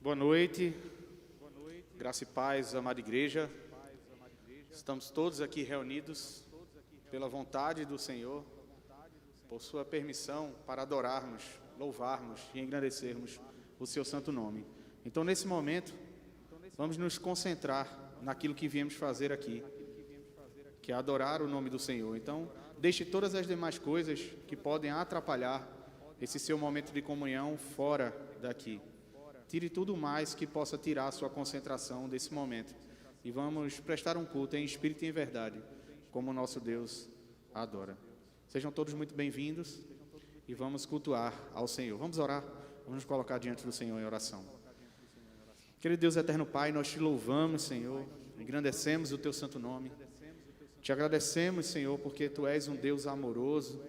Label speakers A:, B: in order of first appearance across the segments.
A: Boa noite, graça e paz, amada igreja. Estamos todos aqui reunidos pela vontade do Senhor, por sua permissão para adorarmos, louvarmos e engrandecermos o seu santo nome. Então, nesse momento, vamos nos concentrar naquilo que viemos fazer aqui, que é adorar o nome do Senhor. Então, deixe todas as demais coisas que podem atrapalhar esse seu momento de comunhão fora daqui. Tire tudo mais que possa tirar a sua concentração desse momento. E vamos prestar um culto em espírito e em verdade, como o nosso Deus adora. Sejam todos muito bem-vindos e vamos cultuar ao Senhor. Vamos orar, vamos nos colocar diante do Senhor em oração. Querido Deus eterno Pai, nós te louvamos, Senhor, engrandecemos o teu santo nome. Te agradecemos, Senhor, porque tu és um Deus amoroso,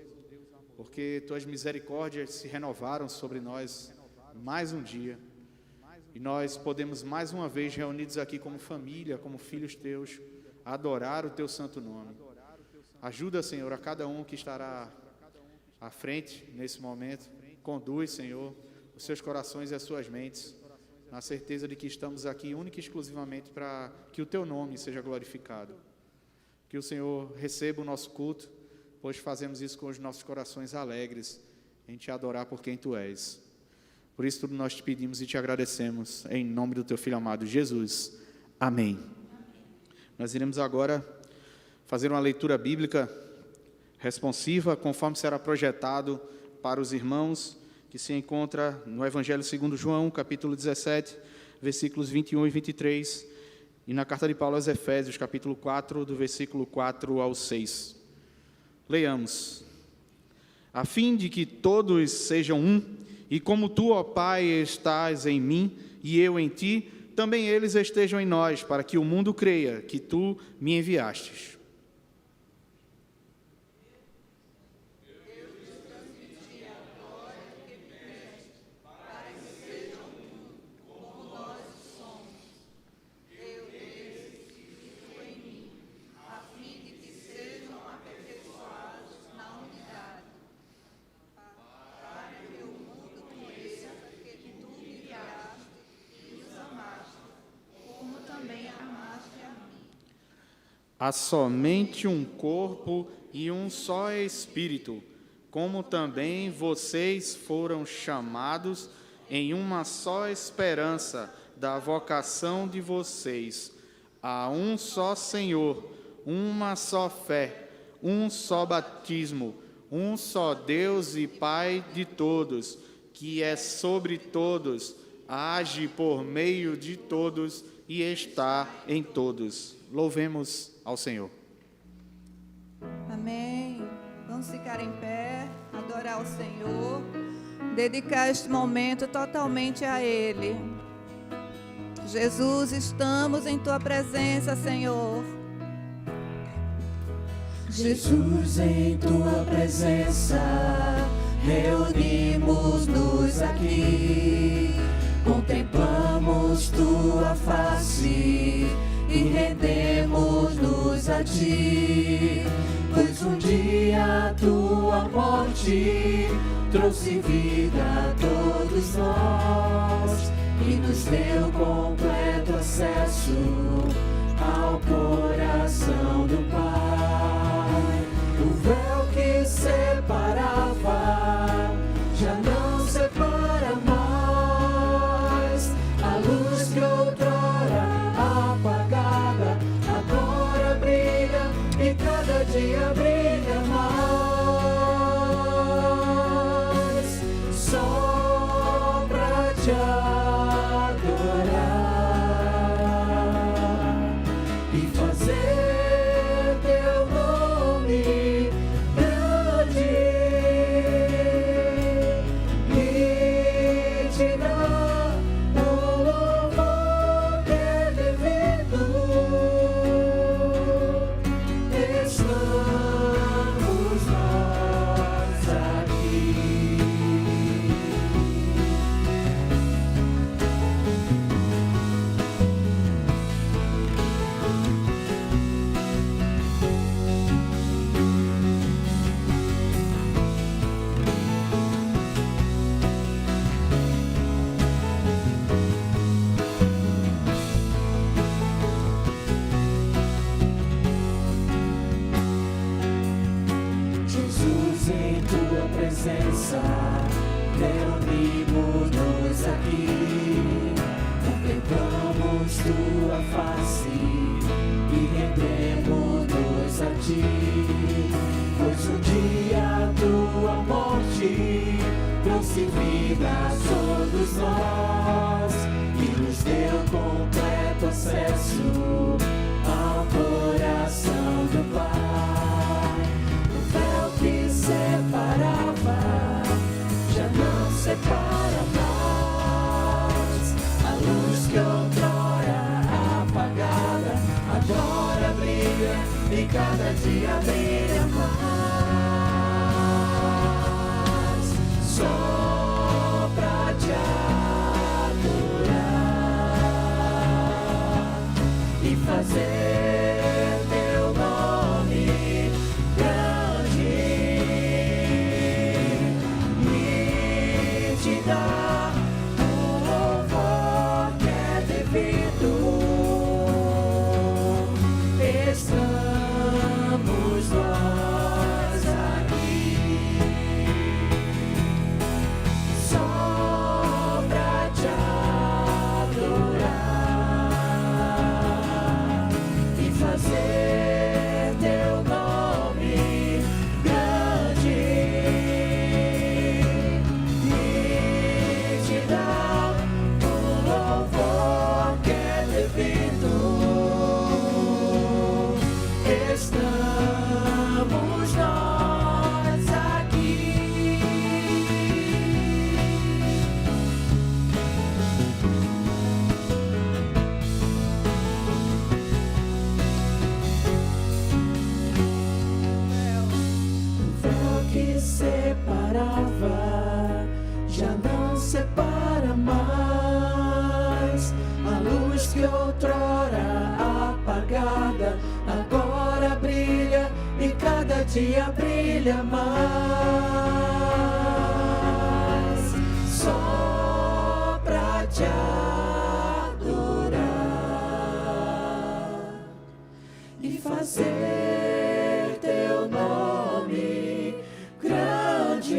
A: porque tuas misericórdias se renovaram sobre nós mais um dia. E nós podemos mais uma vez, reunidos aqui como família, como filhos teus, adorar o teu santo nome. Ajuda, Senhor, a cada um que estará à frente nesse momento. Conduz, Senhor, os seus corações e as suas mentes, na certeza de que estamos aqui única e exclusivamente para que o teu nome seja glorificado. Que o Senhor receba o nosso culto, pois fazemos isso com os nossos corações alegres, em te adorar por quem tu és. Por isso tudo nós te pedimos e te agradecemos, em nome do teu Filho amado Jesus. Amém. Nós iremos agora fazer uma leitura bíblica responsiva, conforme será projetado para os irmãos, que se encontra no Evangelho segundo João, capítulo 17, versículos 21 e 23, e na carta de Paulo aos Efésios, capítulo 4, do versículo 4 ao 6. Leiamos. A fim de que todos sejam um, e como tu, ó Pai, estás em mim e eu em ti, também eles estejam em nós, para que o mundo creia que tu me enviastes. Há somente um corpo e um só Espírito, como também vocês foram chamados em uma só esperança da vocação de vocês. Há um só Senhor, uma só fé, um só batismo, um só Deus e Pai de todos, que é sobre todos, age por meio de todos e está em todos. Louvemos ao Senhor.
B: Amém. Vamos ficar em pé, adorar o Senhor, dedicar este momento totalmente a Ele. Jesus, estamos em Tua presença, Senhor.
C: Jesus, em Tua presença, reunimos-nos aqui, contemplamos Tua face e rendemos-nos a Ti, pois um dia a Tua morte trouxe vida a todos nós e nos deu completo acesso ao coração do Pai. O véu que separava já não separa mais, a luz que outrora apagada agora brilha e cada dia brilha mais, só pra te adorar e fazer teu nome grande e te dar o louvor que é devido. Estamos presença, reunimos-nos aqui, contemplamos tua face e rendemos-nos a ti, pois o dia tua morte trouxe vida a todos nós e nos deu completo acesso ao coração do Pai. O véu que separava já não separa mais. A luz que outrora apagada agora brilha e cada dia brilha mais. Só pra te adorar e fazer teu nome grande e te dar o louvor que é devido. Estamos nós aqui só pra te adorar e fazer teu nome grande e te dar o louvor que é devido. Estamos nós aqui. O véu que separava já não separa mais. A luz que outrora apagada agora brilha e cada dia brilha mais. Só pra te adorar e fazer teu nome grande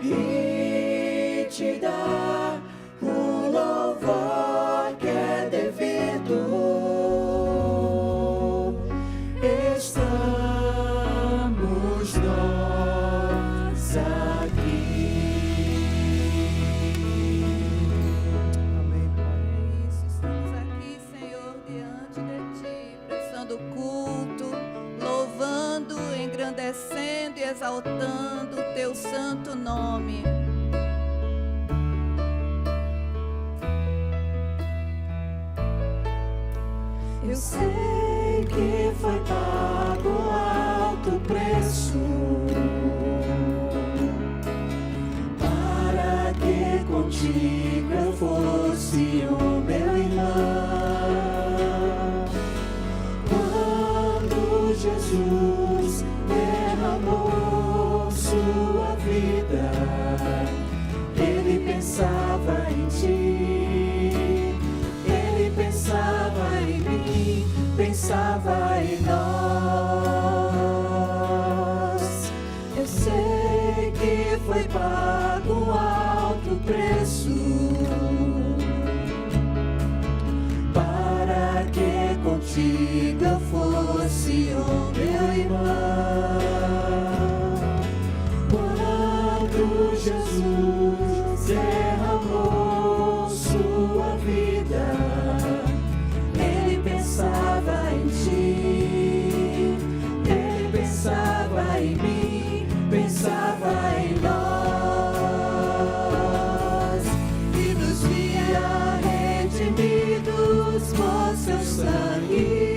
C: e te dar o louvor que é devido. Estamos nós aqui.
B: Amém, Pai. É isso, estamos aqui, Senhor, diante de Ti, prestando culto, louvando, engrandecendo e exaltando o Teu santo nome.
C: Eu sei que foi pago alto preço para que contigo eu fosse o meu irmão. Quando Jesus derramou sua vida, ele pensava em ti, ele pensava em mim, pensava em nós. Eu sei que foi pago um alto preço para que contigo eu fosse o meu irmão. Quando Jesus derramou sua vida, ele pensava em ti, ele pensava em mim, pensava em nós e nos via redimidos por seu sangue,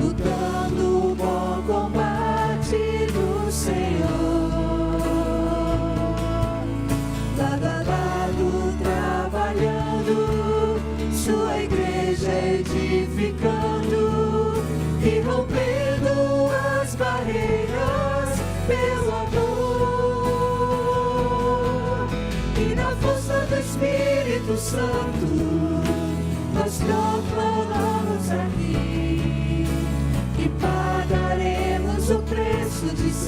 C: lutando o bom combate do Senhor, lado a lado trabalhando, sua igreja edificando e rompendo as barreiras pelo amor. E na força do Espírito Santo nós proclamamos aqui e pagaremos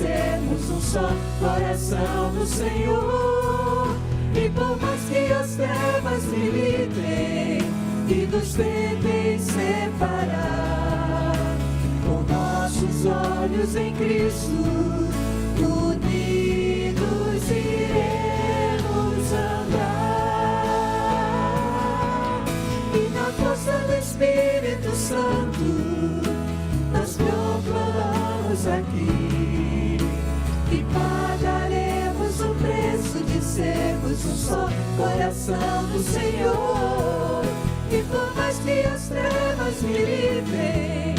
C: sermos um só coração do Senhor. E por mais que as trevas militem e nos tentem separar, com nossos olhos em Cristo, unidos iremos andar. E na força do Espírito Santo, nós proclamamos aqui que pagaremos o preço de sermos um só coração do Senhor. E por mais que as trevas militem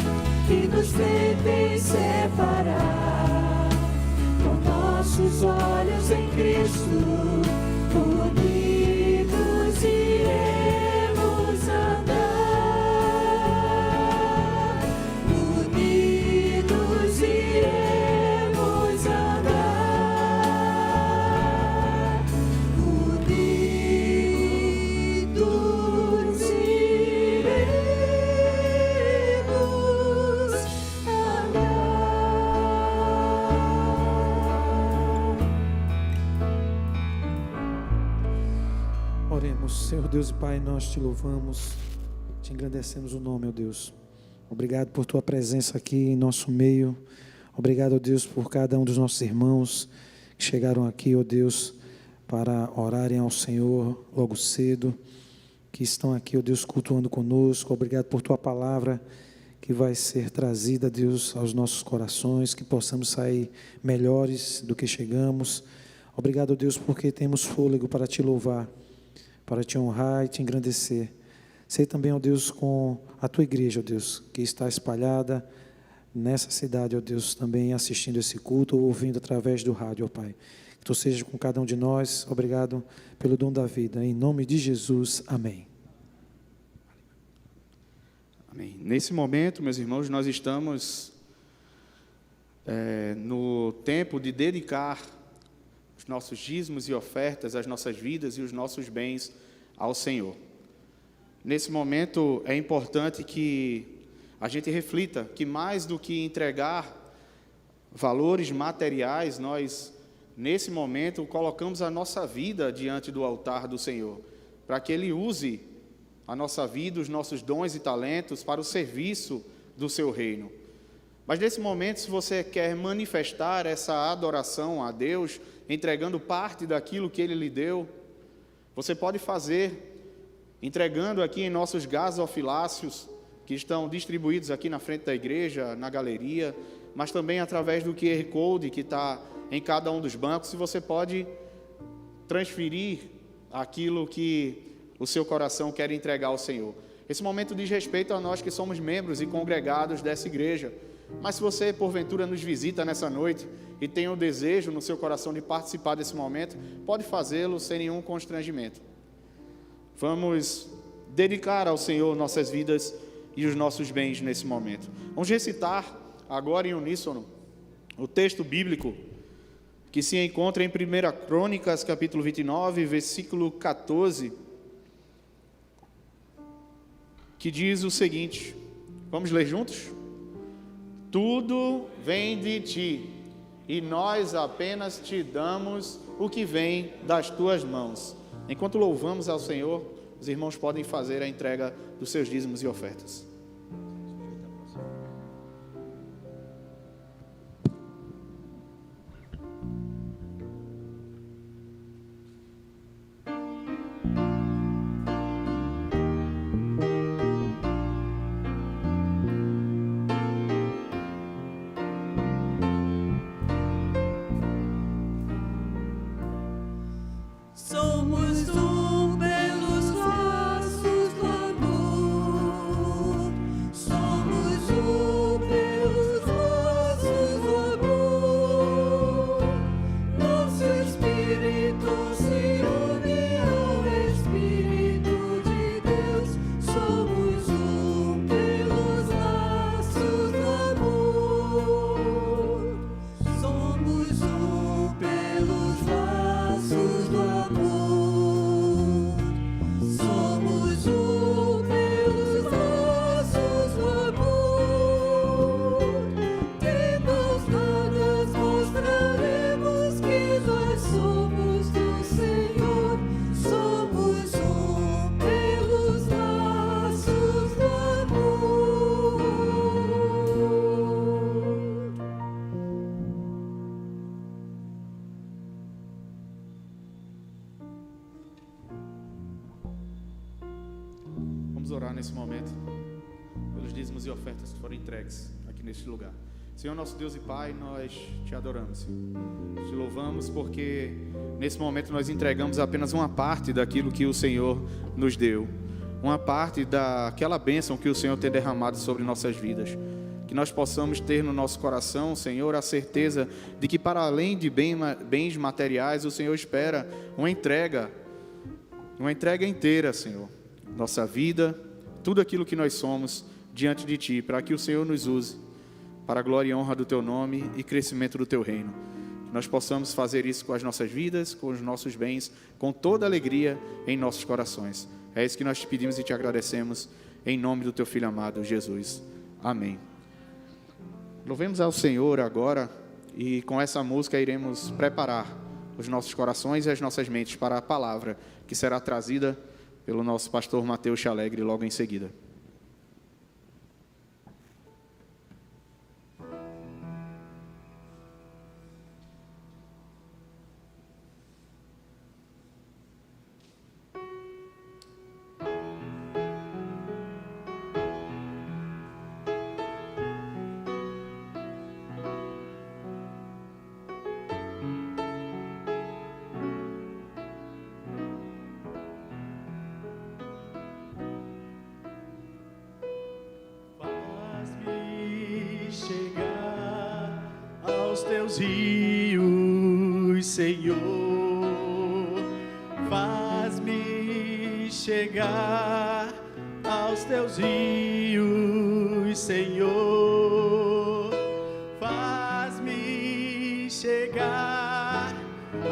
C: e nos tentem separar, com nossos olhos em Cristo, unidos iremos andar. Unidos iremos andar. Unidos iremos andar.
D: Oremos. Senhor Deus e Pai, nós te louvamos, te engrandecemos o nome, ó Deus. Obrigado por tua presença aqui em nosso meio. Obrigado, ó Deus, por cada um dos nossos irmãos que chegaram aqui, ó Deus, para orarem ao Senhor logo cedo, que estão aqui, ó Deus, cultuando conosco. Obrigado por tua palavra que vai ser trazida, Deus, aos nossos corações, que possamos sair melhores do que chegamos. Obrigado, ó Deus, porque temos fôlego para te louvar, para te honrar e te engrandecer. Sei também, ó Deus, com a tua igreja, ó Deus, que está espalhada nessa cidade, ó Deus, também assistindo esse culto ou ouvindo através do rádio, ó Pai. Que tu seja com cada um de nós. Obrigado pelo dom da vida. Em nome de Jesus, amém.
A: Amém. Nesse momento, meus irmãos, nós estamos no tempo de dedicar os nossos dízimos e ofertas, as nossas vidas e os nossos bens ao Senhor. Nesse momento é importante que a gente reflita que mais do que entregar valores materiais, nós, nesse momento, colocamos a nossa vida diante do altar do Senhor, para que Ele use a nossa vida, os nossos dons e talentos para o serviço do seu reino. Mas nesse momento, se você quer manifestar essa adoração a Deus, entregando parte daquilo que Ele lhe deu, você pode fazer entregando aqui em nossos gasofilácios, que estão distribuídos aqui na frente da igreja, na galeria, mas também através do QR Code que está em cada um dos bancos, e você pode transferir aquilo que o seu coração quer entregar ao Senhor. Esse momento diz respeito a nós que somos membros e congregados dessa igreja, mas se você porventura nos visita nessa noite e tem o desejo no seu coração de participar desse momento, pode fazê-lo sem nenhum constrangimento. Vamos dedicar ao Senhor nossas vidas e os nossos bens nesse momento. Vamos recitar agora em uníssono o texto bíblico que se encontra em 1 Crônicas, capítulo 29, versículo 14, que diz o seguinte, vamos ler juntos? Tudo vem de ti, e nós apenas te damos o que vem das tuas mãos. Enquanto louvamos ao Senhor, os irmãos podem fazer a entrega dos seus dízimos e ofertas.
B: Somos um pelos laços do amor.
A: nesse momento, pelos dízimos e ofertas que foram entregues aqui neste lugar. Senhor, nosso Deus e Pai, nós te adoramos, Senhor. Te louvamos porque nesse momento nós entregamos apenas uma parte daquilo que o Senhor nos deu, uma parte daquela bênção que o Senhor tem derramado sobre nossas vidas. Que nós possamos ter no nosso coração, Senhor, a certeza de que para além de bens materiais, o Senhor espera uma entrega inteira, Senhor. Nossa vida, tudo aquilo que nós somos diante de Ti, para que o Senhor nos use para a glória e honra do Teu nome e crescimento do Teu reino. Que nós possamos fazer isso com as nossas vidas, com os nossos bens, com toda alegria em nossos corações. É isso que nós te pedimos e te agradecemos, em nome do Teu Filho amado, Jesus. Amém. Louvemos ao Senhor agora e com essa música iremos preparar os nossos corações e as nossas mentes para a palavra que será trazida pelo nosso pastor Mateus Alegre logo em seguida.
E: Teus rios, Senhor, faz-me chegar aos teus rios, Senhor, faz-me chegar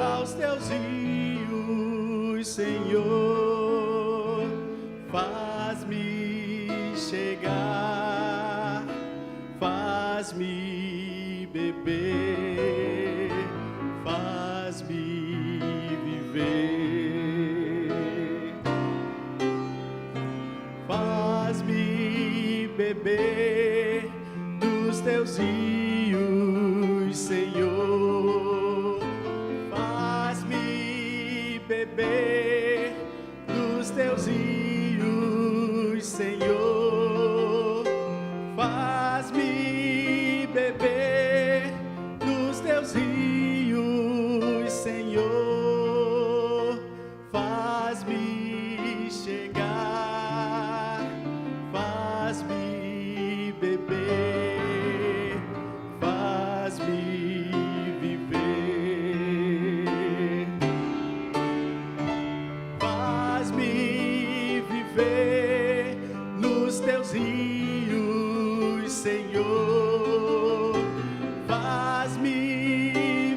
E: aos teus rios, Senhor, faz-me chegar, faz-me beber, faz-me viver, faz-me beber dos teus rios, Senhor, faz-me beber dos teus rios, Senhor, faz-me beber dos teus rios, Senhor, faz-me chegar, faz-me beber, faz-me viver, faz-me viver nos teus rios, Senhor, faz-me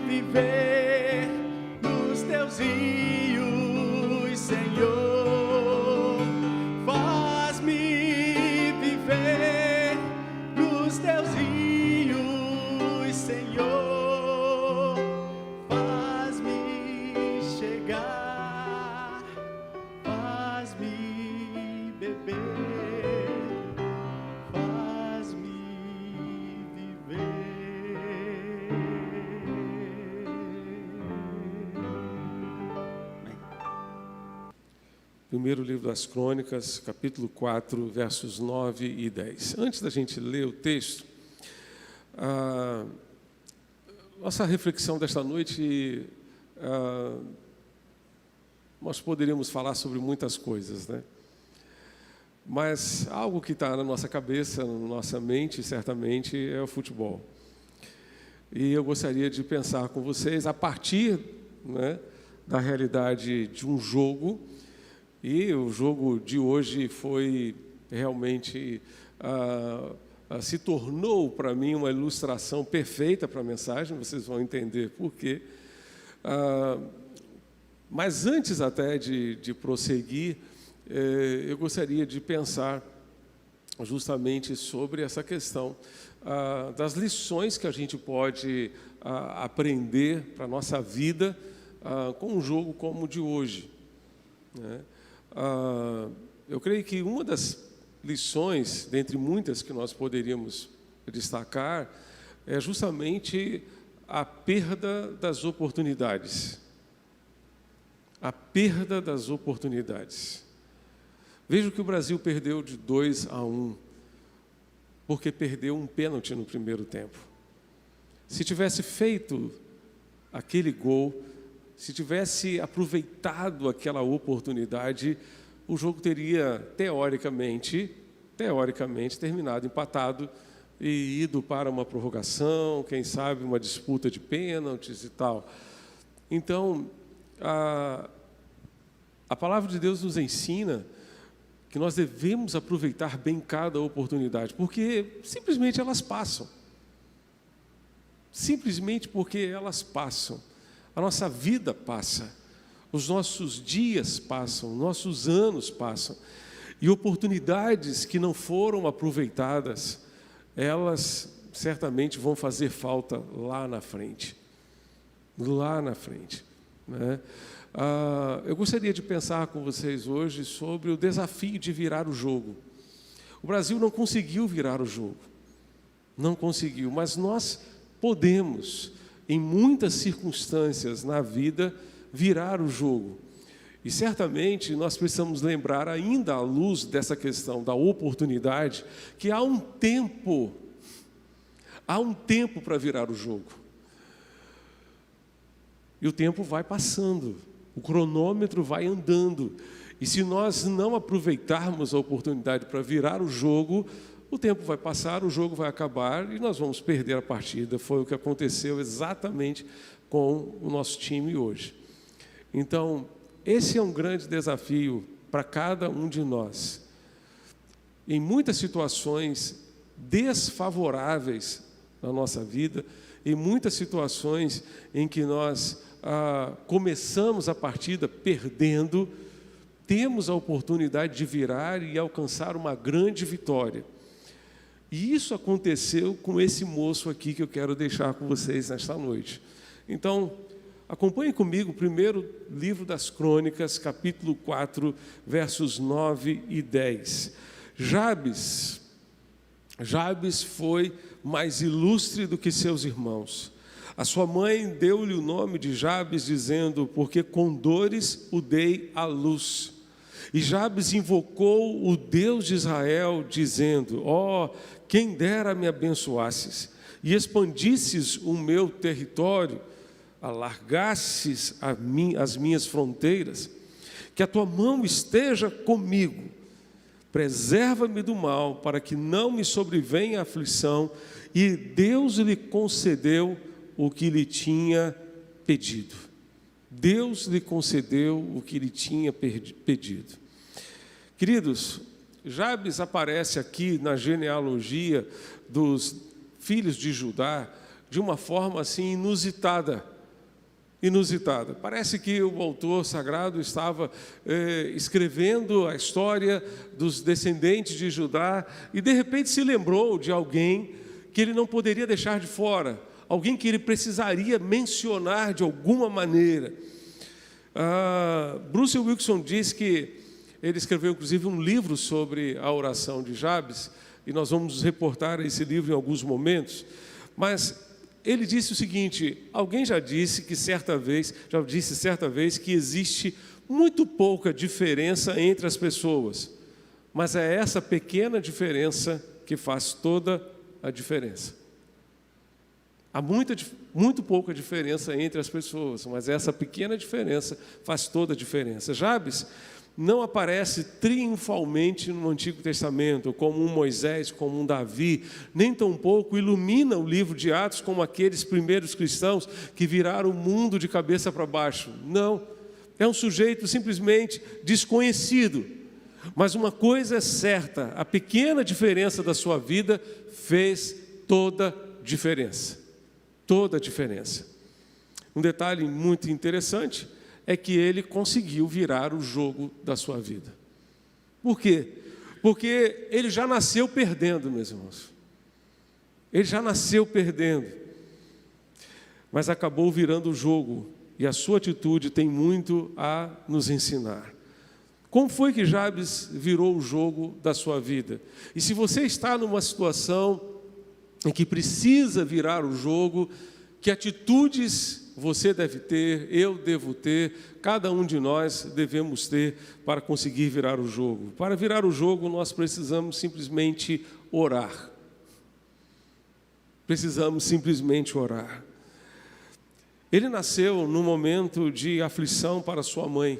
E: viver nos teus rios, Senhor, faz-me viver nos teus rios, Senhor, faz-me chegar, faz-me beber, faz-me viver.
F: Primeiro livro das Crônicas, capítulo 4, versos 9 e 10. Antes da gente ler o texto, nossa reflexão desta noite, nós poderíamos falar sobre muitas coisas, né? Mas algo que está na nossa cabeça, na nossa mente, certamente, é o futebol. E eu gostaria de pensar com vocês a partir, né, da realidade de um jogo. E o jogo de hoje foi realmente, se tornou para mim uma ilustração perfeita para a mensagem, vocês vão entender por quê. Mas antes até de prosseguir, eu gostaria de pensar justamente sobre essa questão das lições que a gente pode aprender para a nossa vida com um jogo como o de hoje, né? Eu creio que uma das lições, dentre muitas que nós poderíamos destacar, é justamente a perda das oportunidades. A perda das oportunidades. Veja que o Brasil perdeu de 2-1, porque perdeu um pênalti no primeiro tempo. Se tivesse feito aquele gol, se tivesse aproveitado aquela oportunidade, o jogo teria, teoricamente, terminado empatado e ido para uma prorrogação, quem sabe uma disputa de pênaltis e tal. Então, a palavra de Deus nos ensina que nós devemos aproveitar bem cada oportunidade, porque simplesmente elas passam. Simplesmente porque elas passam. A nossa vida passa, os nossos dias passam, nossos anos passam. E oportunidades que não foram aproveitadas, elas certamente vão fazer falta lá na frente. Lá na frente, né? Eu gostaria de pensar com vocês hoje sobre o desafio de virar o jogo. O Brasil não conseguiu virar o jogo, não conseguiu, mas nós podemos, em muitas circunstâncias na vida, virar o jogo. E certamente nós precisamos lembrar, ainda à luz dessa questão da oportunidade, que há um tempo para virar o jogo. E o tempo vai passando, o cronômetro vai andando. E se nós não aproveitarmos a oportunidade para virar o jogo, o tempo vai passar, o jogo vai acabar e nós vamos perder a partida. Foi o que aconteceu exatamente com o nosso time hoje. Então, esse é um grande desafio para cada um de nós. Em muitas situações desfavoráveis na nossa vida, em muitas situações em que nós começamos a partida perdendo, temos a oportunidade de virar e alcançar uma grande vitória. E isso aconteceu com esse moço aqui que eu quero deixar com vocês nesta noite. Então, acompanhe comigo o primeiro livro das Crônicas, capítulo 4, versos 9 e 10. Jabes foi mais ilustre do que seus irmãos. A sua mãe deu-lhe o nome de Jabes, dizendo, porque com dores o dei à luz. E Jabes invocou o Deus de Israel, dizendo, quem dera me abençoasses, e expandisses o meu território, alargasses as minhas fronteiras, que a tua mão esteja comigo, preserva-me do mal, para que não me sobrevenha a aflição, e Deus lhe concedeu o que lhe tinha pedido. Deus lhe concedeu o que lhe tinha pedido. Queridos, Jabes aparece aqui na genealogia dos filhos de Judá de uma forma assim inusitada. Parece que o autor sagrado estava escrevendo a história dos descendentes de Judá e de repente se lembrou de alguém que ele não poderia deixar de fora, alguém que ele precisaria mencionar de alguma maneira. Bruce Wilkinson diz que ele escreveu inclusive um livro sobre a oração de Jabes, e nós vamos nos reportar a esse livro em alguns momentos, mas ele disse o seguinte: alguém já disse certa vez que existe muito pouca diferença entre as pessoas, mas é essa pequena diferença que faz toda a diferença. Há muito pouca diferença entre as pessoas, mas essa pequena diferença faz toda a diferença. Jabes não aparece triunfalmente no Antigo Testamento, como um Moisés, como um Davi, nem tampouco ilumina o livro de Atos como aqueles primeiros cristãos que viraram o mundo de cabeça para baixo. Não, é um sujeito simplesmente desconhecido. Mas uma coisa é certa, a pequena diferença da sua vida fez toda a diferença. Toda a diferença. Um detalhe muito interessante é que ele conseguiu virar o jogo da sua vida. Por quê? Porque ele já nasceu perdendo, meus irmãos. Ele já nasceu perdendo. Mas acabou virando o jogo. E a sua atitude tem muito a nos ensinar. Como foi que Jabes virou o jogo da sua vida? E se você está numa situação em que precisa virar o jogo, que atitudes você deve ter, eu devo ter, cada um de nós devemos ter para conseguir virar o jogo. Para virar o jogo, nós precisamos simplesmente orar. Precisamos simplesmente orar. Ele nasceu num momento de aflição para sua mãe.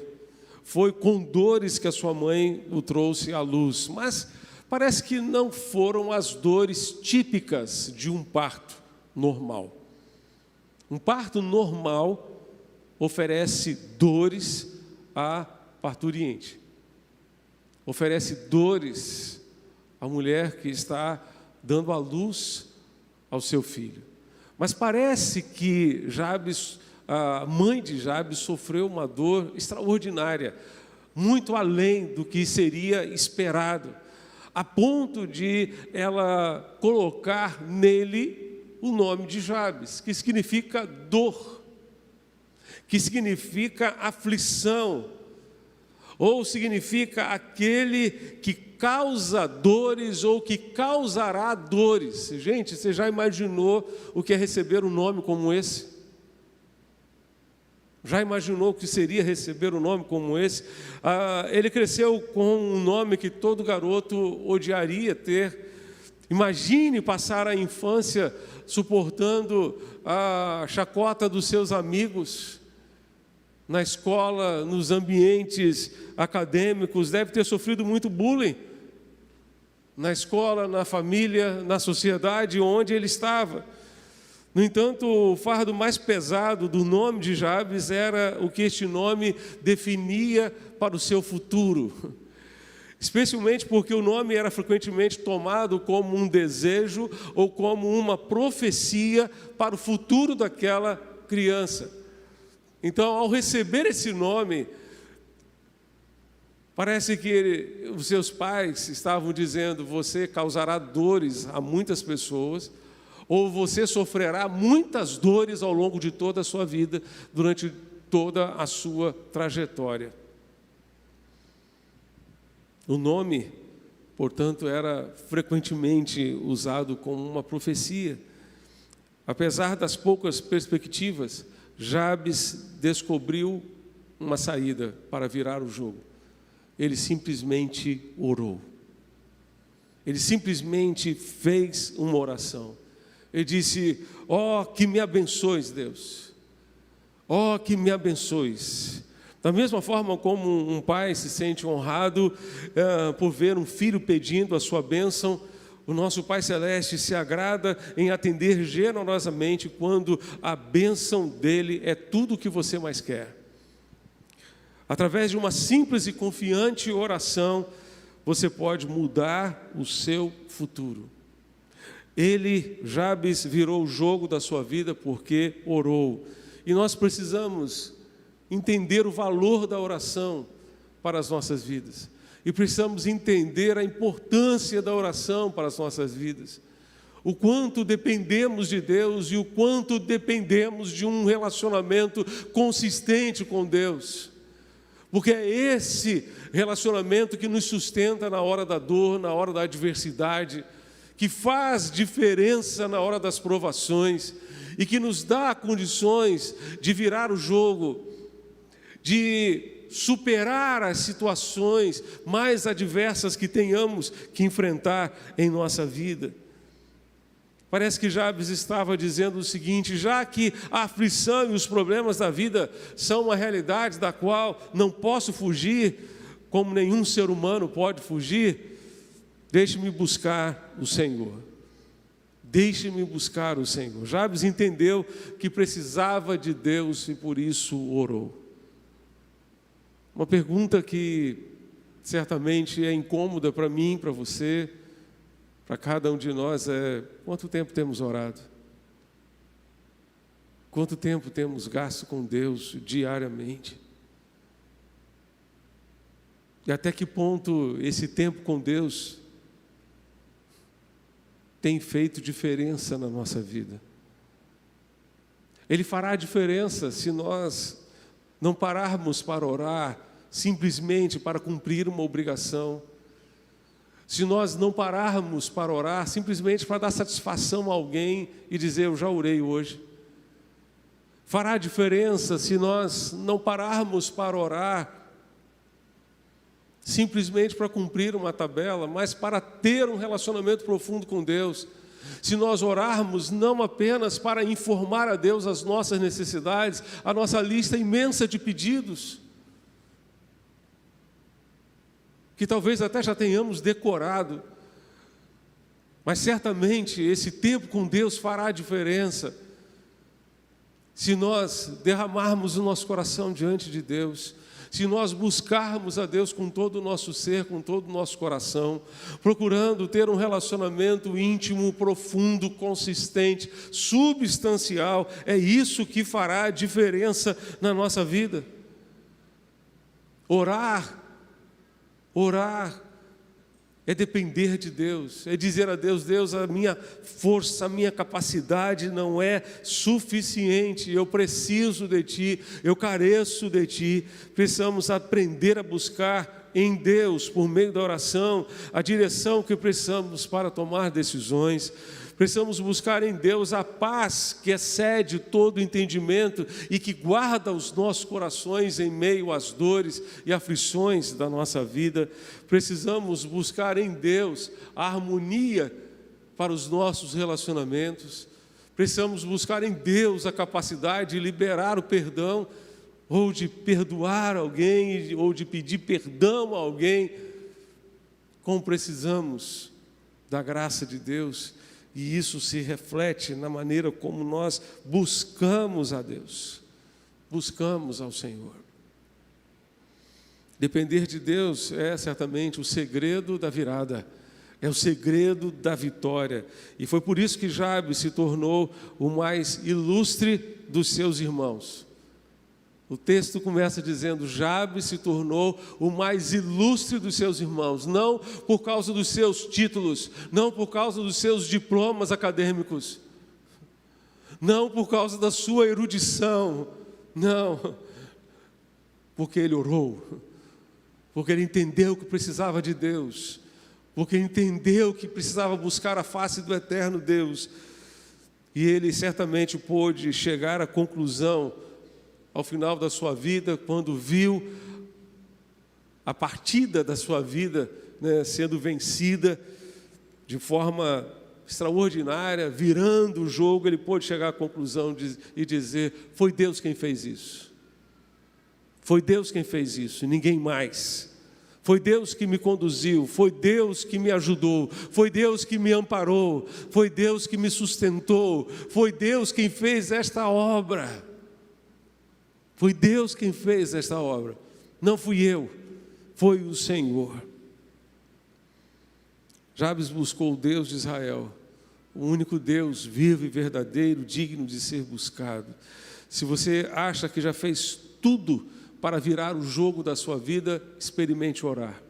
F: Foi com dores que a sua mãe o trouxe à luz. Mas parece que não foram as dores típicas de um parto normal. Um parto normal oferece dores à parturiente. Oferece dores à mulher que está dando à luz ao seu filho. Mas parece que Jabes, a mãe de Jabes, sofreu uma dor extraordinária, muito além do que seria esperado, a ponto de ela colocar nele o nome de Jabes, que significa dor, que significa aflição, ou significa aquele que causa dores ou que causará dores. Gente, você já imaginou o que é receber um nome como esse? Já imaginou o que seria receber um nome como esse? Ele cresceu com um nome que todo garoto odiaria ter. Imagine passar a infância suportando a chacota dos seus amigos na escola, nos ambientes acadêmicos. Deve ter sofrido muito bullying na escola, na família, na sociedade onde ele estava. No entanto, o fardo mais pesado do nome de Jabes era o que este nome definia para o seu futuro. Especialmente porque o nome era frequentemente tomado como um desejo ou como uma profecia para o futuro daquela criança. Então, ao receber esse nome, parece que os seus pais estavam dizendo: você causará dores a muitas pessoas, ou você sofrerá muitas dores ao longo de toda a sua vida, durante toda a sua trajetória. O nome, portanto, era frequentemente usado como uma profecia. Apesar das poucas perspectivas, Jabes descobriu uma saída para virar o jogo. Ele simplesmente orou. Ele simplesmente fez uma oração. Ele disse: ó, que me abençoes, Deus. Ó, que me abençoes. Da mesma forma como um pai se sente honrado por ver um filho pedindo a sua bênção, o nosso Pai Celeste se agrada em atender generosamente quando a bênção dele é tudo o que você mais quer. Através de uma simples e confiante oração, você pode mudar o seu futuro. Jabes, virou o jogo da sua vida porque orou. E nós precisamos entender o valor da oração para as nossas vidas. E precisamos entender a importância da oração para as nossas vidas. O quanto dependemos de Deus e o quanto dependemos de um relacionamento consistente com Deus. Porque é esse relacionamento que nos sustenta na hora da dor, na hora da adversidade, que faz diferença na hora das provações e que nos dá condições de virar o jogo, de superar as situações mais adversas que tenhamos que enfrentar em nossa vida. Parece que Jabes estava dizendo o seguinte: já que a aflição e os problemas da vida são uma realidade da qual não posso fugir, como nenhum ser humano pode fugir, deixe-me buscar o Senhor. Deixe-me buscar o Senhor. Jabes entendeu que precisava de Deus e por isso orou. Uma pergunta que certamente é incômoda para mim, para você, para cada um de nós é: quanto tempo temos orado? Quanto tempo temos gasto com Deus diariamente? E até que ponto esse tempo com Deus tem feito diferença na nossa vida? Ele fará diferença se nós não pararmos para orar simplesmente para cumprir uma obrigação. Se nós não pararmos para orar simplesmente para dar satisfação a alguém e dizer: eu já orei hoje. Fará diferença se nós não pararmos para orar simplesmente para cumprir uma tabela, mas para ter um relacionamento profundo com Deus. Se nós orarmos não apenas para informar a Deus as nossas necessidades, a nossa lista imensa de pedidos, que talvez até já tenhamos decorado, mas certamente esse tempo com Deus fará diferença, se nós derramarmos o nosso coração diante de Deus, se nós buscarmos a Deus com todo o nosso ser, com todo o nosso coração, procurando ter um relacionamento íntimo, profundo, consistente, substancial, é isso que fará diferença na nossa vida. Orar é depender de Deus, é dizer a Deus: Deus, a minha força, a minha capacidade não é suficiente, eu preciso de Ti, eu careço de Ti. Precisamos aprender a buscar em Deus, por meio da oração, a direção que precisamos para tomar decisões. Precisamos buscar em Deus a paz que excede todo entendimento e que guarda os nossos corações em meio às dores e aflições da nossa vida. Precisamos buscar em Deus a harmonia para os nossos relacionamentos. Precisamos buscar em Deus a capacidade de liberar o perdão, ou de perdoar alguém, ou de pedir perdão a alguém. Como precisamos da graça de Deus. E isso se reflete na maneira como nós buscamos a Deus, buscamos ao Senhor. Depender de Deus é certamente o segredo da virada, é o segredo da vitória. E foi por isso que Jabes se tornou o mais ilustre dos seus irmãos. O texto começa dizendo: Jabes se tornou o mais ilustre dos seus irmãos, não por causa dos seus títulos, não por causa dos seus diplomas acadêmicos, não por causa da sua erudição, não, porque ele orou, porque ele entendeu que precisava de Deus, porque ele entendeu que precisava buscar a face do eterno Deus, e ele certamente pôde chegar à conclusão, ao final da sua vida, quando viu a partida da sua vida, sendo vencida de forma extraordinária, virando o jogo, ele pôde chegar à conclusão e dizer: foi Deus quem fez isso. Foi Deus quem fez isso, e ninguém mais. Foi Deus que me conduziu, foi Deus que me ajudou, foi Deus que me amparou, foi Deus que me sustentou, foi Deus quem fez esta obra. Foi Deus quem fez esta obra, não fui eu, foi o Senhor. Jabes buscou o Deus de Israel, o único Deus vivo e verdadeiro, digno de ser buscado. Se você acha que já fez tudo para virar o jogo da sua vida, experimente orar.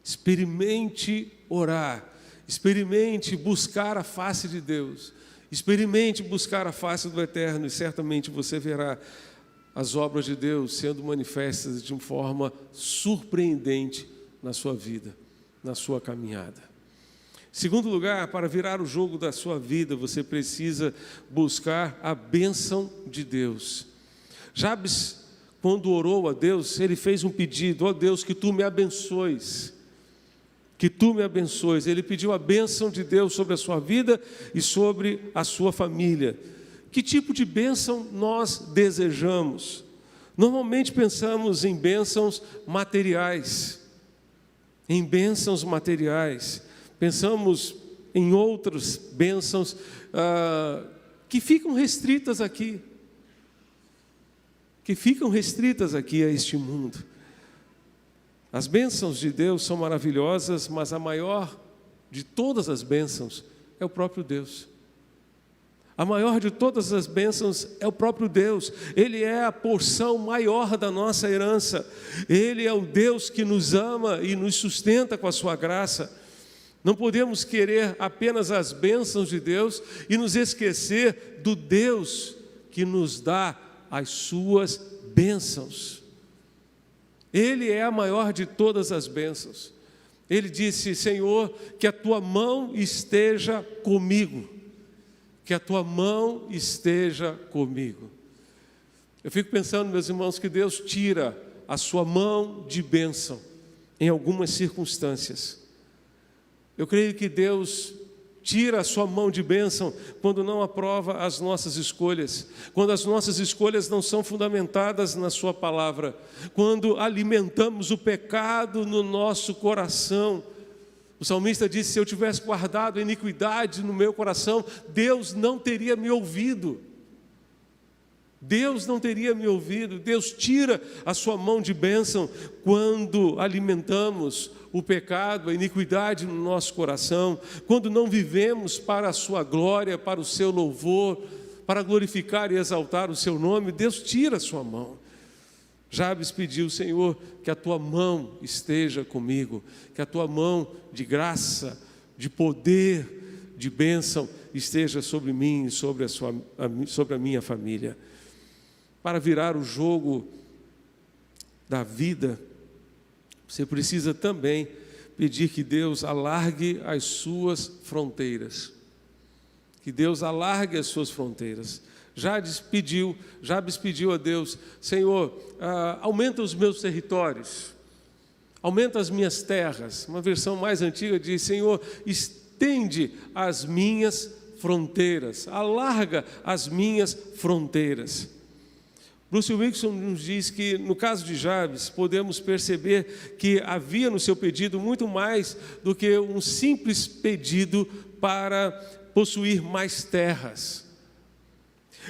F: Experimente orar, experimente buscar a face de Deus. Experimente buscar a face do Eterno e certamente você verá as obras de Deus sendo manifestas de uma forma surpreendente na sua vida, na sua caminhada. Segundo lugar, para virar o jogo da sua vida, você precisa buscar a bênção de Deus. Jabes, quando orou a Deus, ele fez um pedido: ó Deus, que Tu me abençoes. Que Tu me abençoes. Ele pediu a bênção de Deus sobre a sua vida e sobre a sua família. Que tipo de bênção nós desejamos? Normalmente pensamos em bênçãos materiais. Em bênçãos materiais. Pensamos em outras bênçãos que ficam restritas aqui. Que ficam restritas aqui a este mundo. As bênçãos de Deus são maravilhosas, mas a maior de todas as bênçãos é o próprio Deus. A maior de todas as bênçãos é o próprio Deus. Ele é a porção maior da nossa herança. Ele é o Deus que nos ama e nos sustenta com a sua graça. Não podemos querer apenas as bênçãos de Deus e nos esquecer do Deus que nos dá as suas bênçãos. Ele é a maior de todas as bênçãos. Ele disse: Senhor, que a Tua mão esteja comigo, que a tua mão esteja comigo. Eu fico pensando, meus irmãos, que Deus tira a sua mão de bênção em algumas circunstâncias. Eu creio que Deus tira a sua mão de bênção quando não aprova as nossas escolhas, quando as nossas escolhas não são fundamentadas na sua palavra, quando alimentamos o pecado no nosso coração. O salmista disse: se eu tivesse guardado a iniquidade no meu coração, Deus não teria me ouvido. Deus não teria me ouvido. Deus tira a sua mão de bênção quando alimentamos o pecado, a iniquidade no nosso coração, quando não vivemos para a sua glória, para o seu louvor, para glorificar e exaltar o seu nome. Deus tira a sua mão. Jabes pediu: Senhor, que a tua mão esteja comigo, que a tua mão de graça, de poder, de bênção esteja sobre mim e sobre a minha família. Para virar o jogo da vida, você precisa também pedir que Deus alargue as suas fronteiras. Que Deus alargue as suas fronteiras. Jabes pediu a Deus: Senhor, aumenta os meus territórios, aumenta as minhas terras. Uma versão mais antiga diz: Senhor, estende as minhas fronteiras, alarga as minhas fronteiras. Bruce Wilkinson nos diz que, no caso de Jabes, podemos perceber que havia no seu pedido muito mais do que um simples pedido para possuir mais terras.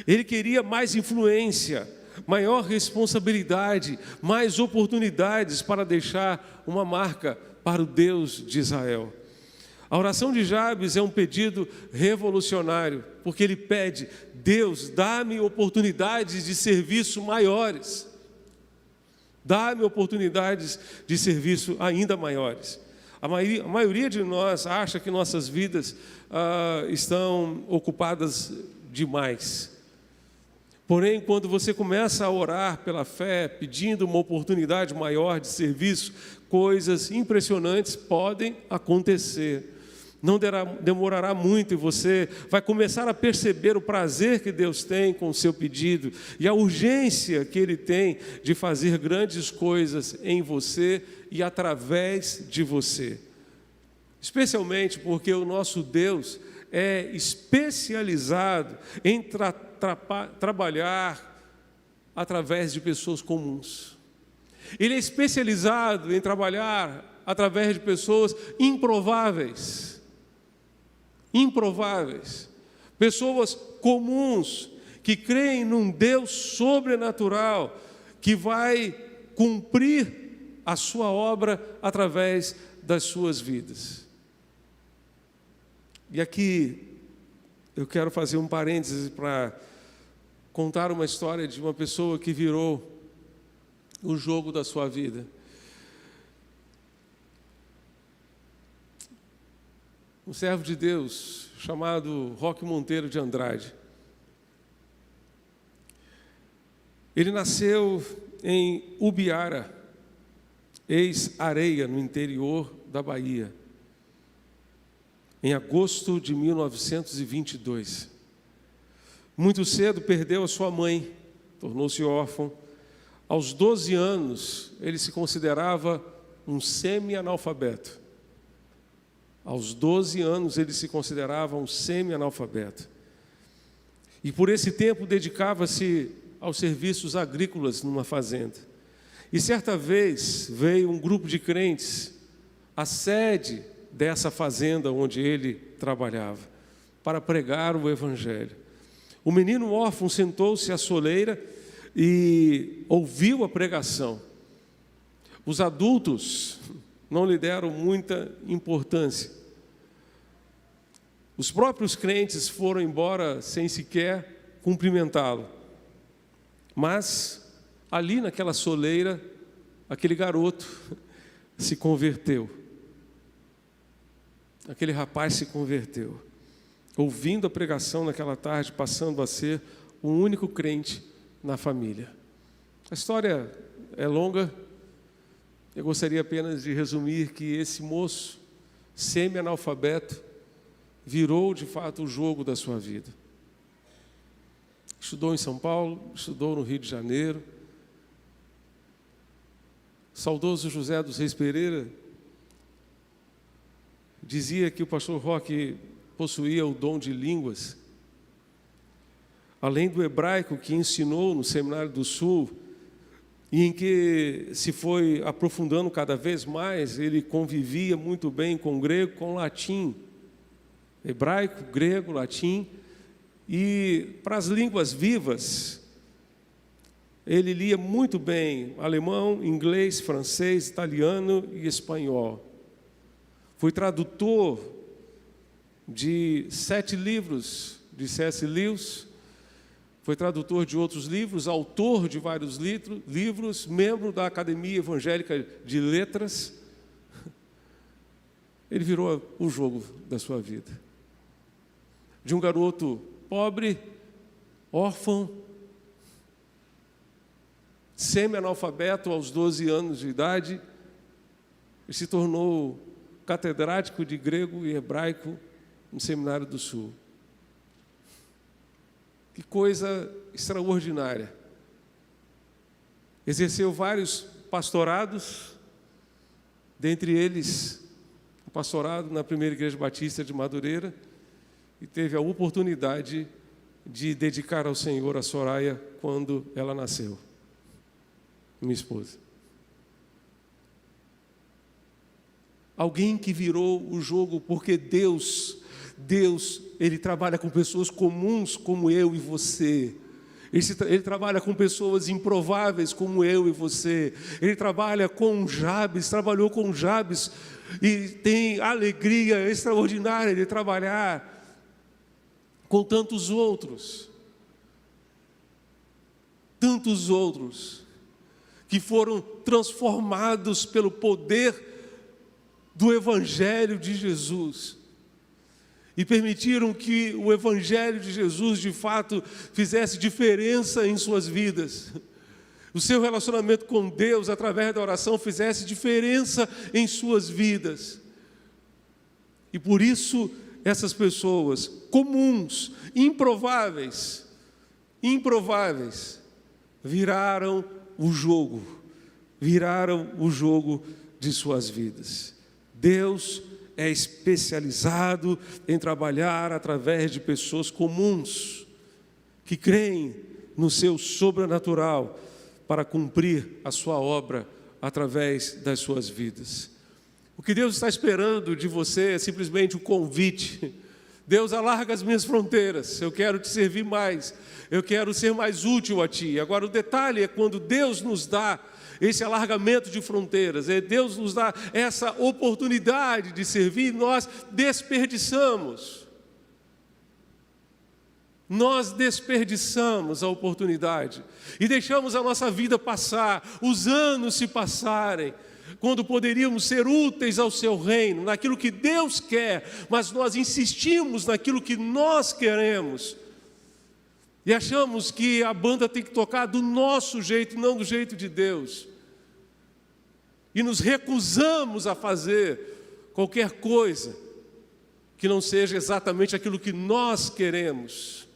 F: Ele queria mais influência, maior responsabilidade, mais oportunidades para deixar uma marca para o Deus de Israel. A oração de Jabes é um pedido revolucionário, porque ele pede: Deus, dá-me oportunidades de serviço maiores. Dá-me oportunidades de serviço ainda maiores. A maioria de nós acha que nossas vidas estão ocupadas demais. Porém, quando você começa a orar pela fé, pedindo uma oportunidade maior de serviço, coisas impressionantes podem acontecer. Não demorará muito e você vai começar a perceber o prazer que Deus tem com o seu pedido e a urgência que Ele tem de fazer grandes coisas em você e através de você. Especialmente porque o nosso Deus é especializado em trabalhar através de pessoas comuns. Ele é especializado em trabalhar através de pessoas improváveis. Pessoas comuns que creem num Deus sobrenatural que vai cumprir a sua obra através das suas vidas. E aqui eu quero fazer um parêntese para contar uma história de uma pessoa que virou o jogo da sua vida. Um servo de Deus chamado Roque Monteiro de Andrade. Ele nasceu em Ubiara, ex-Areia, no interior da Bahia, em agosto de 1922. Muito cedo perdeu a sua mãe, tornou-se órfão. Aos 12 anos, ele se considerava um semi-analfabeto. Aos 12 anos, ele se considerava um semi-analfabeto. E por esse tempo dedicava-se aos serviços agrícolas numa fazenda. E certa vez veio um grupo de crentes à sede dessa fazenda onde ele trabalhava, para pregar o evangelho. O menino órfão sentou-se à soleira e ouviu a pregação. Os adultos não lhe deram muita importância. Os próprios crentes foram embora sem sequer cumprimentá-lo. Mas, ali naquela soleira, aquele garoto se converteu. Aquele rapaz se converteu, ouvindo a pregação naquela tarde, passando a ser o único crente na família. A história é longa, eu gostaria apenas de resumir que esse moço, semi-analfabeto, virou de fato o jogo da sua vida. estudou em São Paulo, estudou no Rio de Janeiro. Saudoso José dos Reis Pereira dizia que o pastor Roque possuía o dom de línguas. Além do hebraico que ensinou no Seminário do Sul, e em que se foi aprofundando cada vez mais, ele convivia muito bem com grego, com latim. Hebraico, grego, latim. E para as línguas vivas, ele lia muito bem alemão, inglês, francês, italiano e espanhol. Foi tradutor de 7 livros de C.S. Lewis, foi tradutor de outros livros, autor de vários livros, membro da Academia Evangélica de Letras. Ele virou o jogo da sua vida. De um garoto pobre, órfão, semi-analfabeto aos 12 anos de idade, e se tornou catedrático de grego e hebraico no Seminário do Sul. Que coisa extraordinária. Exerceu vários pastorados, dentre eles o pastorado na Primeira Igreja Batista de Madureira, e teve a oportunidade de dedicar ao Senhor a Soraya quando ela nasceu, minha esposa. Alguém que virou o jogo, porque Deus, Ele trabalha com pessoas comuns como eu e você. Ele trabalha com pessoas improváveis como eu e você. Ele trabalha com Jabes, trabalhou com Jabes, e tem alegria extraordinária de trabalhar com tantos outros que foram transformados pelo poder do Evangelho de Jesus e permitiram que o Evangelho de Jesus de fato fizesse diferença em suas vidas. O seu relacionamento com Deus através da oração fizesse diferença em suas vidas. E por isso essas pessoas comuns, improváveis, viraram o jogo de suas vidas. Deus é especializado em trabalhar através de pessoas comuns, que creem no seu sobrenatural para cumprir a sua obra através das suas vidas. O que Deus está esperando de você é simplesmente um convite. Deus, alarga as minhas fronteiras, eu quero te servir mais, eu quero ser mais útil a ti. Agora o detalhe é quando Deus nos dá esse alargamento de fronteiras, Deus nos dá essa oportunidade de servir, nós desperdiçamos. Nós desperdiçamos a oportunidade e deixamos a nossa vida passar, os anos se passarem, quando poderíamos ser úteis ao seu reino, naquilo que Deus quer, mas nós insistimos naquilo que nós queremos. E achamos que a banda tem que tocar do nosso jeito, não do jeito de Deus. E nos recusamos a fazer qualquer coisa que não seja exatamente aquilo que nós queremos.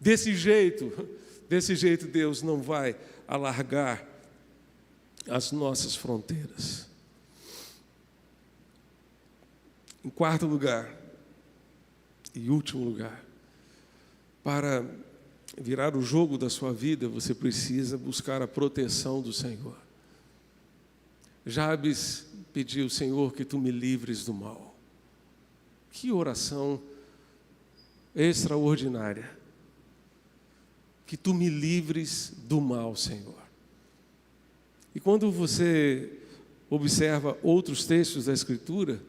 F: Desse jeito Deus não vai alargar as nossas fronteiras. Em quarto lugar, e último lugar, para virar o jogo da sua vida, você precisa buscar a proteção do Senhor. Jabes pediu: Senhor, que tu me livres do mal. Que oração extraordinária. Que tu me livres do mal, Senhor. E quando você observa outros textos da Escritura,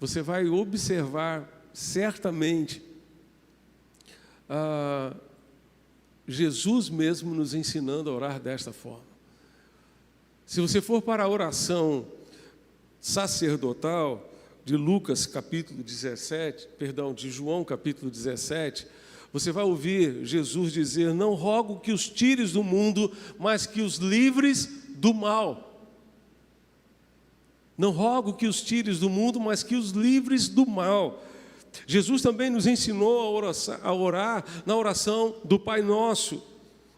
F: você vai observar certamente Jesus mesmo nos ensinando a orar desta forma. Se você for para a oração sacerdotal de Lucas capítulo 17, de João capítulo 17, você vai ouvir Jesus dizer: não rogo que os tires do mundo, mas que os livres do mal. Não rogo que os tires do mundo, mas que os livres do mal. Jesus também nos ensinou a orar na oração do Pai Nosso.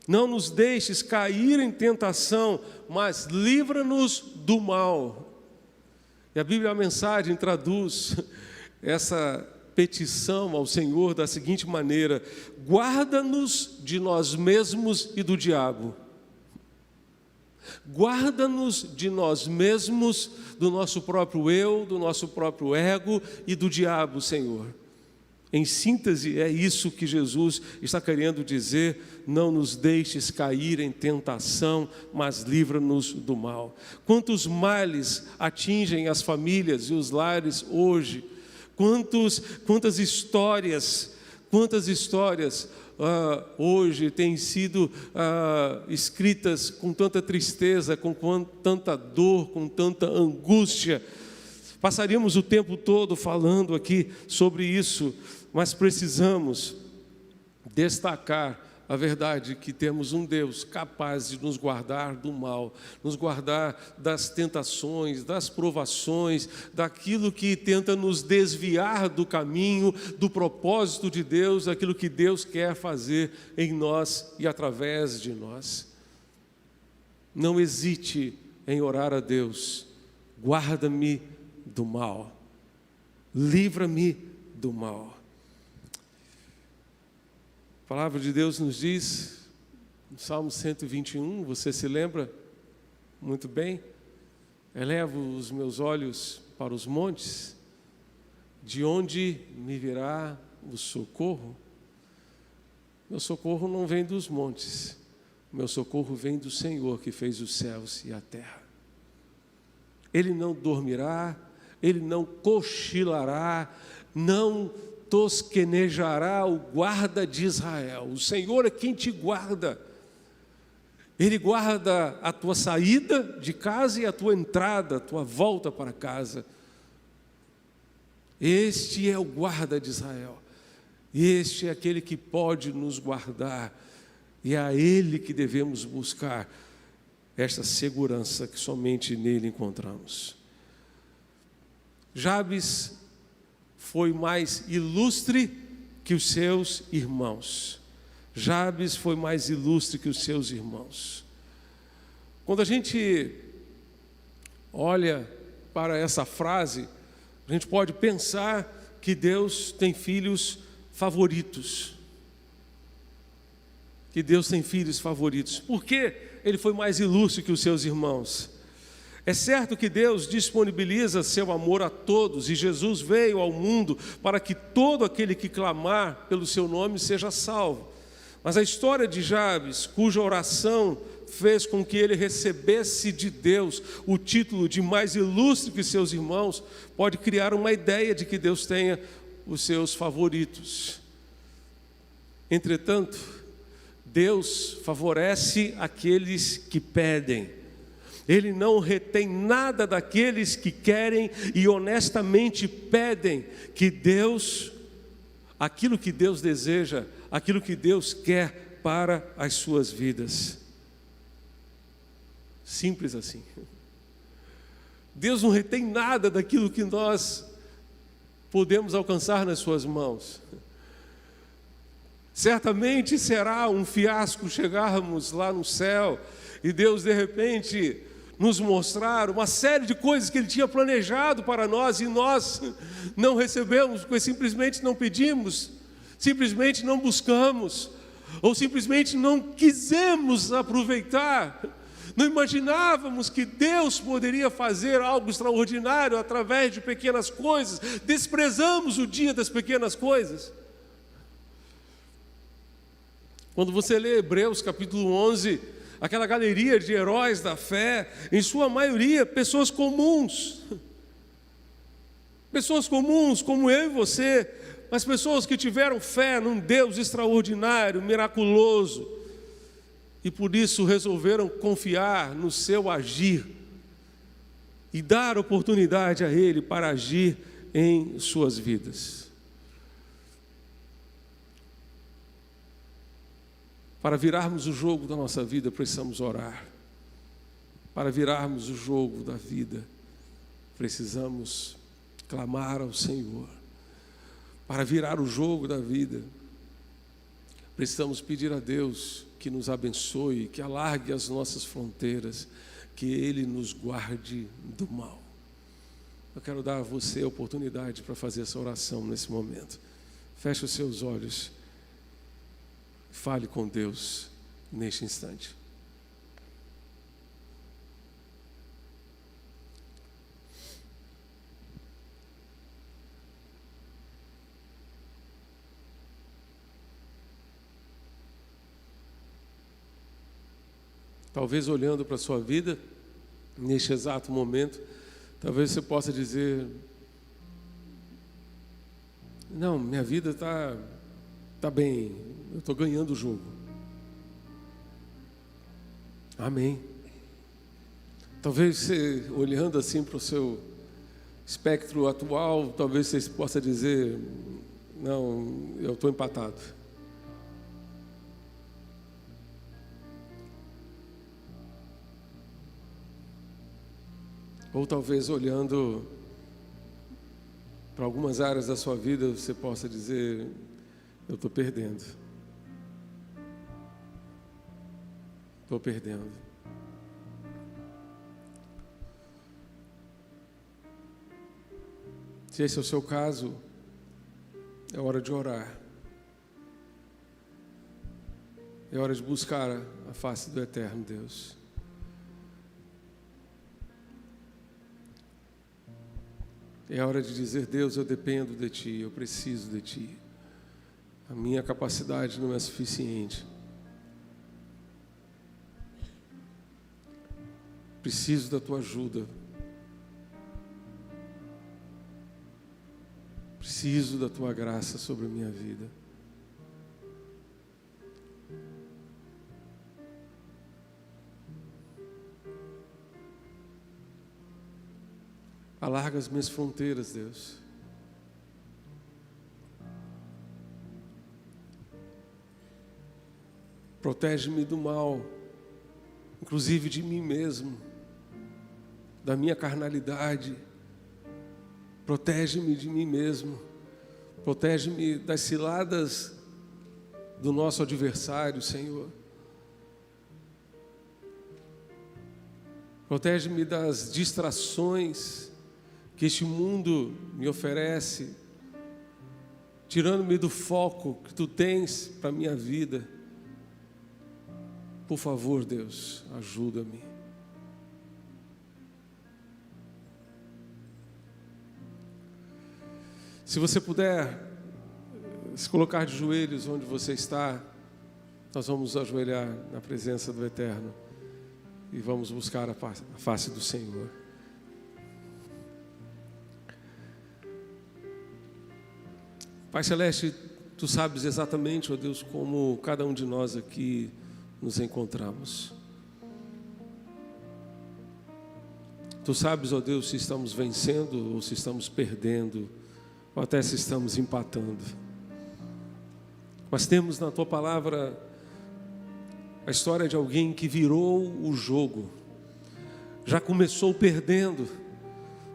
F: Não nos deixes cair em tentação, mas livra-nos do mal. E a Bíblia, a Mensagem, traduz essa petição ao Senhor da seguinte maneira: guarda-nos de nós mesmos e do diabo. Guarda-nos de nós mesmos, do nosso próprio eu, do nosso próprio ego e do diabo, Senhor. Em síntese, é isso que Jesus está querendo dizer: não nos deixes cair em tentação, mas livra-nos do mal. Quantos males atingem as famílias e os lares hoje? Quantas histórias hoje têm sido escritas com tanta tristeza, com tanta dor, com tanta angústia. Passaríamos o tempo todo falando aqui sobre isso, mas precisamos destacar a verdade que temos um Deus capaz de nos guardar do mal, nos guardar das tentações, das provações, daquilo que tenta nos desviar do caminho, do propósito de Deus, daquilo que Deus quer fazer em nós e através de nós. Não hesite em orar a Deus: guarda-me do mal, livra-me do mal. A palavra de Deus nos diz, no Salmo 121, você se lembra muito bem: elevo os meus olhos para os montes, de onde me virá o socorro? Meu socorro não vem dos montes, meu socorro vem do Senhor que fez os céus e a terra. Ele não dormirá, ele não cochilará, não tosquenejará o guarda de Israel. O Senhor é quem te guarda. Ele guarda a tua saída de casa e a tua entrada, a tua volta para casa. Este é o guarda de Israel. Este é aquele que pode nos guardar. E é a Ele que devemos buscar esta segurança que somente nele encontramos. Jabes foi mais ilustre que os seus irmãos. Jabes foi mais ilustre que os seus irmãos. Quando a gente olha para essa frase, a gente pode pensar que Deus tem filhos favoritos. Que Deus tem filhos favoritos. Por que ele foi mais ilustre que os seus irmãos? É certo que Deus disponibiliza seu amor a todos, e Jesus veio ao mundo para que todo aquele que clamar pelo seu nome seja salvo. Mas a história de Jabes, cuja oração fez com que ele recebesse de Deus o título de mais ilustre que seus irmãos, pode criar uma ideia de que Deus tenha os seus favoritos. Entretanto, Deus favorece aqueles que pedem. Ele não retém nada daqueles que querem e honestamente pedem que Deus, aquilo que Deus deseja, aquilo que Deus quer para as suas vidas. Simples assim. Deus não retém nada daquilo que nós podemos alcançar nas suas mãos. Certamente será um fiasco chegarmos lá no céu e Deus de repente nos mostrar uma série de coisas que Ele tinha planejado para nós e nós não recebemos, porque simplesmente não pedimos, simplesmente não buscamos, ou simplesmente não quisemos aproveitar. Não imaginávamos que Deus poderia fazer algo extraordinário através de pequenas coisas, desprezamos o dia das pequenas coisas. Quando você lê Hebreus capítulo 11, aquela galeria de heróis da fé, em sua maioria pessoas comuns como eu e você, mas pessoas que tiveram fé num Deus extraordinário, miraculoso, e por isso resolveram confiar no seu agir e dar oportunidade a Ele para agir em suas vidas. Para virarmos o jogo da nossa vida, precisamos orar. Para virarmos o jogo da vida, precisamos clamar ao Senhor. para virar o jogo da vida. Precisamos pedir a Deus que nos abençoe, que alargue as nossas fronteiras, que Ele nos guarde do mal. Eu quero dar a você a oportunidade para fazer essa oração nesse momento. Feche os seus olhos. Fale com Deus neste instante. Talvez olhando para a sua vida, neste exato momento, talvez você possa dizer: não, minha vida está bem, eu estou ganhando o jogo. Amém. Talvez você, olhando assim para o seu espectro atual, talvez você possa dizer: não, eu estou empatado. Ou talvez olhando para algumas áreas da sua vida, você possa dizer: eu estou perdendo. Estou perdendo. Se esse é o seu caso, é hora de orar. É hora de buscar a face do eterno Deus. É hora de dizer: Deus, eu dependo de Ti, eu preciso de Ti. A minha capacidade não é suficiente. Preciso da Tua ajuda. Preciso da Tua graça sobre a minha vida. Alarga as minhas fronteiras, Deus. Protege-me do mal, inclusive de mim mesmo, da minha carnalidade. Protege-me de mim mesmo. Protege-me das ciladas do nosso adversário, Senhor. Protege-me das distrações que este mundo me oferece, tirando-me do foco que Tu tens para a minha vida. Por favor, Deus, ajuda-me. Se você puder se colocar de joelhos onde você está, nós vamos nos ajoelhar na presença do Eterno e vamos buscar a face do Senhor. Pai Celeste, Tu sabes exatamente, ó Deus, como cada um de nós aqui nos encontramos. Tu sabes, ó Deus, se estamos vencendo ou se estamos perdendo, ou até se estamos empatando. Mas temos na Tua palavra a história de alguém que virou o jogo, já começou perdendo,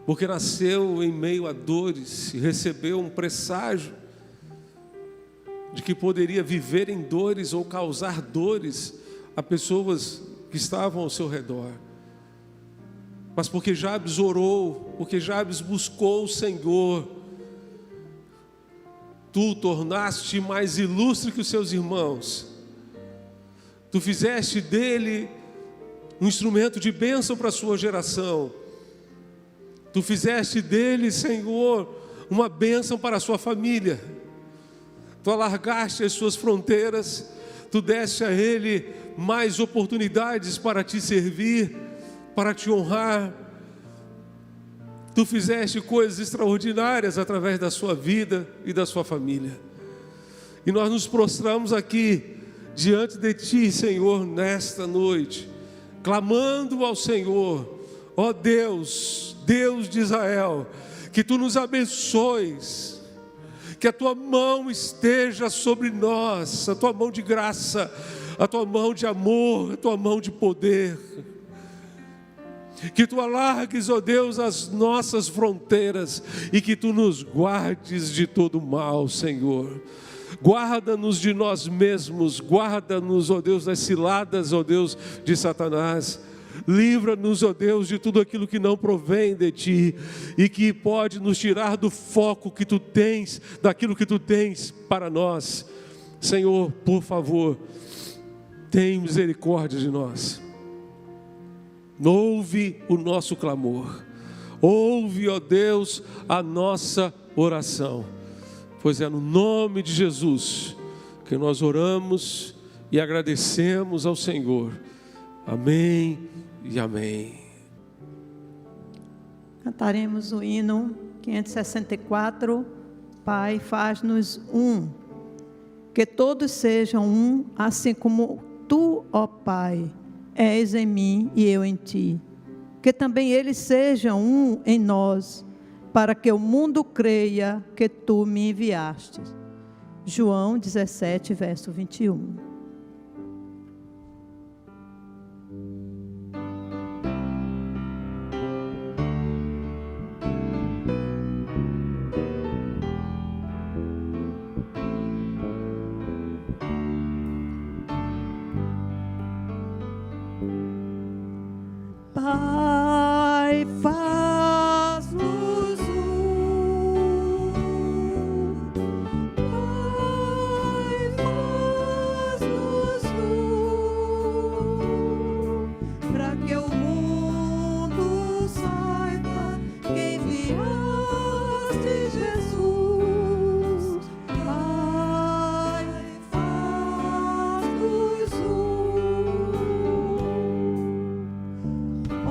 F: porque nasceu em meio a dores e recebeu um presságio de que poderia viver em dores ou causar dores a pessoas que estavam ao seu redor. Mas porque Jabes orou, porque Jabes buscou o Senhor, Tu o tornaste mais ilustre que os seus irmãos. Tu fizeste dele um instrumento de bênção para a sua geração. Tu fizeste dele, Senhor, uma bênção para a sua família. Tu alargaste as suas fronteiras, Tu deste a ele mais oportunidades para Te servir, para Te honrar. Tu fizeste coisas extraordinárias através da sua vida e da sua família. E nós nos prostramos aqui diante de Ti, Senhor, nesta noite, clamando ao Senhor: ó Deus, Deus de Israel, que Tu nos abençoes, que a Tua mão esteja sobre nós, a Tua mão de graça, a Tua mão de amor, a Tua mão de poder. Que Tu alargues, ó Deus, as nossas fronteiras e que Tu nos guardes de todo mal, Senhor. Guarda-nos de nós mesmos, guarda-nos, ó Deus, das ciladas, ó Deus, de Satanás. Livra-nos, ó Deus, de tudo aquilo que não provém de Ti e que pode nos tirar do foco que Tu tens, daquilo que Tu tens para nós. Senhor, por favor, tem misericórdia de nós. Ouve o nosso clamor. Ouve, ó Deus, a nossa oração. Pois é no nome de Jesus que nós oramos e agradecemos ao Senhor. Amém e amém.
G: Cantaremos o hino 564. Pai, faz-nos um. Que todos sejam um, assim como Tu, ó Pai, és em mim e eu em Ti. Que também eles sejam um em nós, para que o mundo creia que Tu me enviaste. João 17, verso 21. Pai, faz-nos um. Pai, faz-nos um. Para que o mundo saiba que enviaste Jesus. Pai, faz-nos um.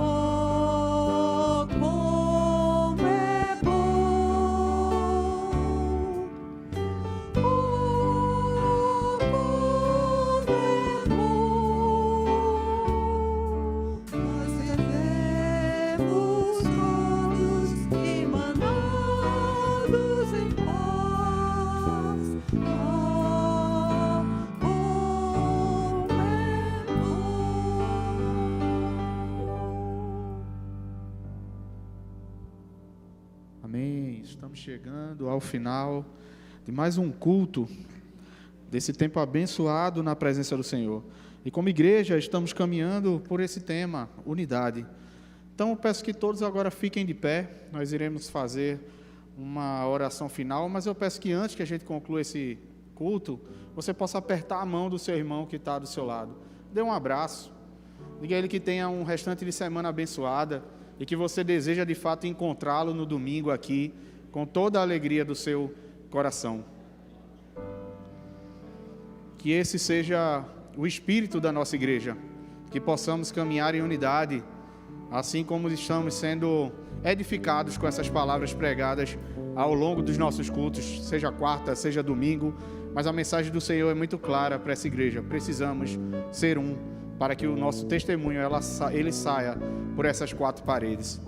G: Oh, como é bom! Oh, como é bom! Nós devemos todos emanados em paz. Oh, como é bom!
A: Amém. Estamos chegando ao final de mais um culto, desse tempo abençoado na presença do Senhor. E como igreja, estamos caminhando por esse tema, unidade. Então, eu peço que todos agora fiquem de pé. Nós iremos fazer uma oração final, mas eu peço que antes que a gente conclua esse culto, você possa apertar a mão do seu irmão que está do seu lado. Dê um abraço. Diga a ele que tenha um restante de semana abençoada e que você deseja de fato encontrá-lo no domingo aqui, com toda a alegria do seu coração. Que esse seja o espírito da nossa igreja, que possamos caminhar em unidade, assim como estamos sendo edificados com essas palavras pregadas ao longo dos nossos cultos, seja quarta, seja domingo, mas a mensagem do Senhor é muito clara para essa igreja. Precisamos ser um, para que o nosso testemunho ele saia por essas quatro paredes.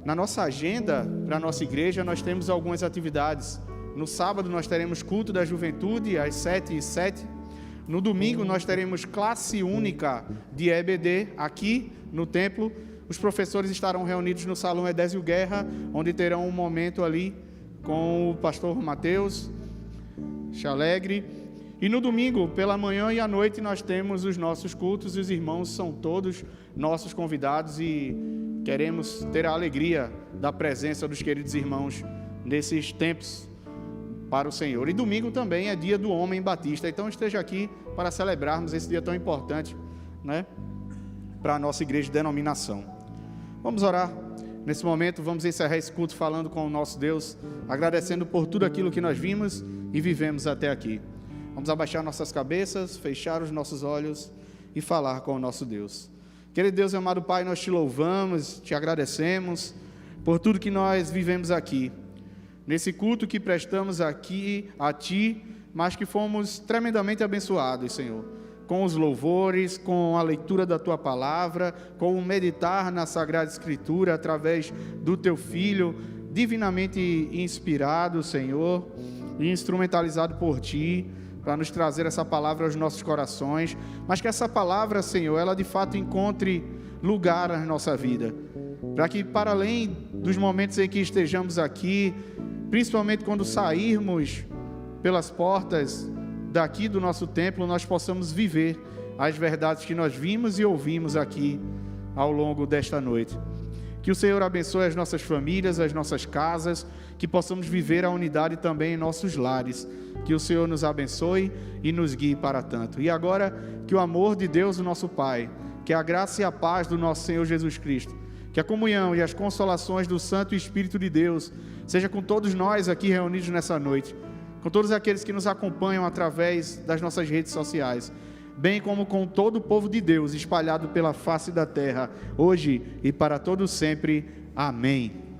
A: Na nossa agenda, para a nossa igreja, nós temos algumas atividades. No sábado nós teremos culto da juventude às 7h07. No domingo nós teremos classe única de EBD aqui no templo. Os professores estarão reunidos no Salão Edésio Guerra, onde terão um momento ali com o pastor Mateus Chalegre. E no domingo, pela manhã e à noite, nós temos os nossos cultos e os irmãos são todos nossos convidados e queremos ter a alegria da presença dos queridos irmãos nesses tempos para o Senhor. E domingo também é dia do Homem Batista, então esteja aqui para celebrarmos esse dia tão importante, né, para a nossa igreja de denominação. Vamos orar. Nesse momento, vamos encerrar esse culto falando com o nosso Deus, agradecendo por tudo aquilo que nós vimos e vivemos até aqui. Vamos abaixar nossas cabeças, fechar os nossos olhos e falar com o nosso Deus. Querido Deus e amado Pai, nós te louvamos, te agradecemos por tudo que nós vivemos aqui. Nesse culto que prestamos aqui a Ti, mas que fomos tremendamente abençoados, Senhor. Com os louvores, com a leitura da Tua Palavra, com o meditar na Sagrada Escritura através do Teu Filho, divinamente inspirado, Senhor, e instrumentalizado por Ti. para nos trazer essa palavra aos nossos corações, mas que essa palavra, Senhor, ela de fato encontre lugar na nossa vida, para que para além dos momentos em que estejamos aqui, principalmente quando sairmos pelas portas daqui do nosso templo, nós possamos viver as verdades que nós vimos e ouvimos aqui ao longo desta noite. Que o Senhor abençoe as nossas famílias, as nossas casas, que possamos viver a unidade também em nossos lares. Que o Senhor nos abençoe e nos guie para tanto. E agora, que o amor de Deus, o nosso Pai, que a graça e a paz do nosso Senhor Jesus Cristo, que a comunhão e as consolações do Santo Espírito de Deus seja com todos nós aqui reunidos nessa noite, com todos aqueles que nos acompanham através das nossas redes sociais, bem como com todo o povo de Deus espalhado pela face da terra, hoje e para todo sempre. Amém.